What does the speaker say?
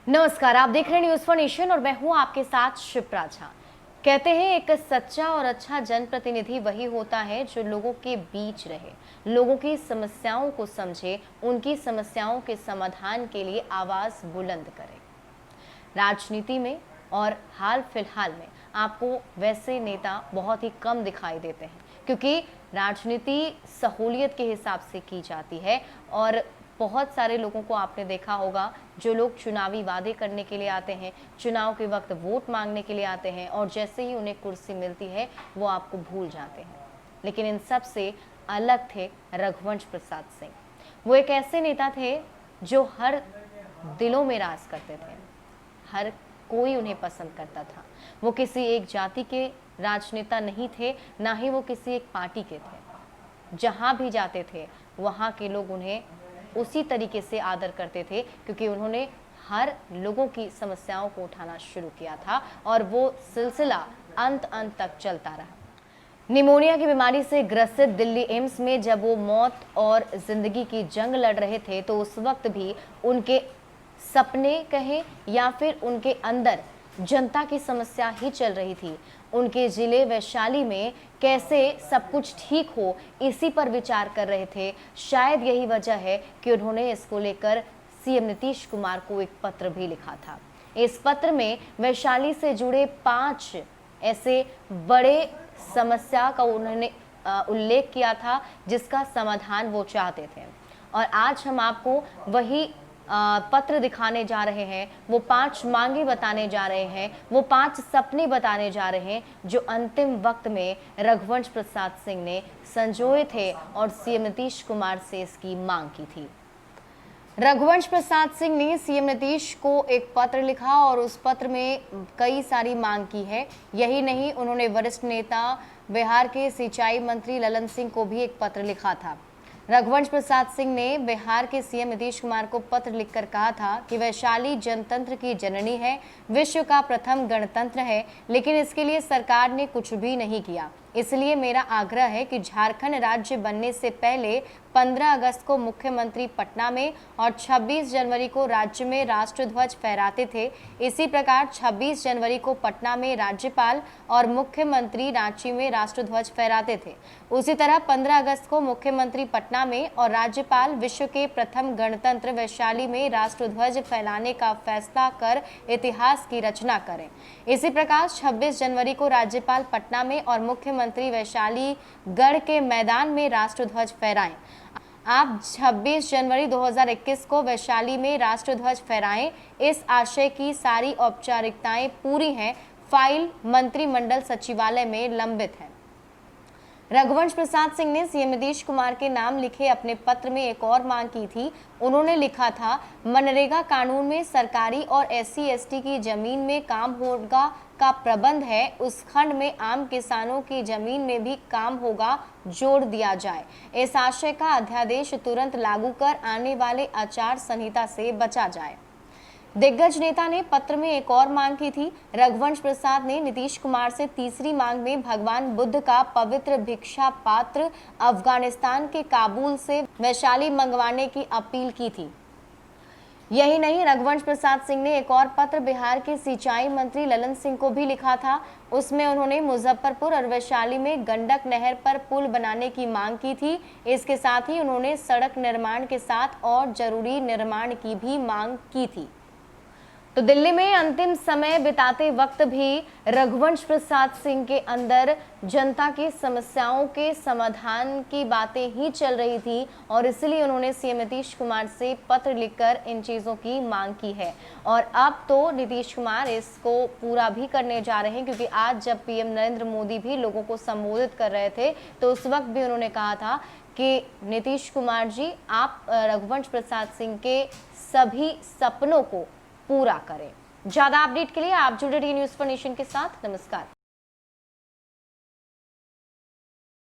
नमस्कार, आप देख रहे हैं न्यूज फॉर नेशन और मैं हूं आपके साथ शिप्रा झा। कहते हैं एक सच्चा और अच्छा जनप्रतिनिधि वही होता है जो लोगों के बीच रहे, लोगों की समस्याओं को समझे, उनकी समस्याओं के समाधान के लिए आवाज बुलंद करे। राजनीति में और हाल फिलहाल में आपको वैसे नेता बहुत ही कम दिखाई देते हैं, क्योंकि राजनीति सहूलियत के हिसाब से की जाती है और बहुत सारे लोगों को आपने देखा होगा जो लोग चुनावी वादे करने के लिए आते हैं, चुनाव के वक्त वोट मांगने के लिए आते हैं और जैसे ही उन्हें कुर्सी मिलती है वो आपको भूल जाते हैं। लेकिन इन सब से अलग थे रघुवंश प्रसाद सिंह। वो एक ऐसे नेता थे जो हर दिलों में राज करते थे, हर कोई उन्हें पसंद करता था। वो किसी एक जाति के राजनेता नहीं थे, ना ही वो किसी एक पार्टी के थे। जहां भी जाते थे वहां के लोग उन्हें उसी तरीके से आदर करते थे, क्योंकि उन्होंने हर लोगों की समस्याओं को उठाना शुरू किया था और वो सिलसिला अंत तक चलता रहा। निमोनिया की बीमारी से ग्रसित दिल्ली एम्स में जब वो मौत और जिंदगी की जंग लड़ रहे थे, तो उस वक्त भी उनके सपने कहें या फिर उनके अंदर जनता की समस्या ही चल रही थी। उनके जिले वैशाली में कैसे सब कुछ ठीक हो, इसी पर विचार कर रहे थे। शायद यही वजह है कि उन्होंने इसको लेकर सीएम नीतीश कुमार को एक पत्र भी लिखा था। इस पत्र में वैशाली से जुड़े 5 ऐसे बड़े समस्या का उन्होंने उल्लेख किया था जिसका समाधान वो चाहते थे। और आज हम आपको वही पत्र दिखाने जा रहे हैं, वो 5 मांगे बताने जा रहे हैं, वो 5 सपने बताने जा रहे हैं जो अंतिम वक्त में रघुवंश प्रसाद सिंह ने संजोए थे और सीएम नीतीश कुमार से इसकी मांग की थी। रघुवंश प्रसाद सिंह ने सीएम नीतीश को एक पत्र लिखा और उस पत्र में कई सारी मांग की है। यही नहीं, उन्होंने वरिष्ठ नेता बिहार के सिंचाई मंत्री ललन सिंह को भी एक पत्र लिखा था। रघुवंश प्रसाद सिंह ने बिहार के सीएम नीतीश कुमार को पत्र लिखकर कहा था कि वैशाली जनतंत्र की जननी है, विश्व का प्रथम गणतंत्र है, लेकिन इसके लिए सरकार ने कुछ भी नहीं किया। इसलिए मेरा आग्रह है कि झारखंड राज्य बनने से पहले 15 अगस्त को मुख्यमंत्री पटना में और 26 जनवरी को राज्य में राष्ट्रध्वज फहराते थे। इसी प्रकार 26 जनवरी को पटना में राज्यपाल और मुख्यमंत्री रांची में राष्ट्रध्वज फहराते थे। उसी तरह 15 अगस्त को मुख्यमंत्री पटना में और राज्यपाल विश्व के प्रथम गणतंत्र वैशाली में राष्ट्रध्वज फहराने का फैसला कर इतिहास की रचना करें। इसी प्रकार 26 जनवरी को राज्यपाल पटना में और मुख्यमंत्री वैशाली गढ़ के मैदान में राष्ट्रध्वज फहराएं। आप 26 जनवरी 2021 को वैशाली में राष्ट्रध्वज फहराएं। इस आशय की सारी औपचारिकताएं पूरी हैं, फाइल मंत्रिमंडल सचिवालय में लंबित है। रघुवंश प्रसाद सिंह ने सीएम नीतीश कुमार के नाम लिखे अपने पत्र में एक और मांग की थी। उन्होंने लिखा था, मनरेगा कानून में सरकारी और SC/ST की जमीन में काम होगा का प्रबंध है, उस खंड में आम किसानों की जमीन में भी काम होगा जोड़ दिया जाए। इस आशय का अध्यादेश तुरंत लागू कर आने वाले आचार संहिता से बचा जाए। दिग्गज नेता ने पत्र में एक और मांग की थी। रघुवंश प्रसाद ने नीतीश कुमार से तीसरी मांग में भगवान बुद्ध का पवित्र भिक्षा पात्र अफगानिस्तान के काबुल से वैशाली मंगवाने की अपील की थी। यही नहीं, रघुवंश प्रसाद सिंह ने एक और पत्र बिहार के सिंचाई मंत्री ललन सिंह को भी लिखा था। उसमें उन्होंने मुजफ्फरपुर और वैशाली में गंडक नहर पर पुल बनाने की मांग की थी। इसके साथ ही उन्होंने सड़क निर्माण के साथ और जरूरी निर्माण की भी मांग की थी। तो दिल्ली में अंतिम समय बिताते वक्त भी रघुवंश प्रसाद सिंह के अंदर जनता की समस्याओं के समाधान की बातें ही चल रही थी और इसलिए उन्होंने सीएम नीतीश कुमार से पत्र लिखकर इन चीज़ों की मांग की है। और अब तो नीतीश कुमार इसको पूरा भी करने जा रहे हैं, क्योंकि आज जब पीएम नरेंद्र मोदी भी लोगों को संबोधित कर रहे थे तो उस वक्त भी उन्होंने कहा था कि नीतीश कुमार जी, आप रघुवंश प्रसाद सिंह के सभी सपनों को पूरा करें। ज्यादा अपडेट के लिए आप जुड़े रहिए न्यूज फॉर नेशन के साथ। नमस्कार।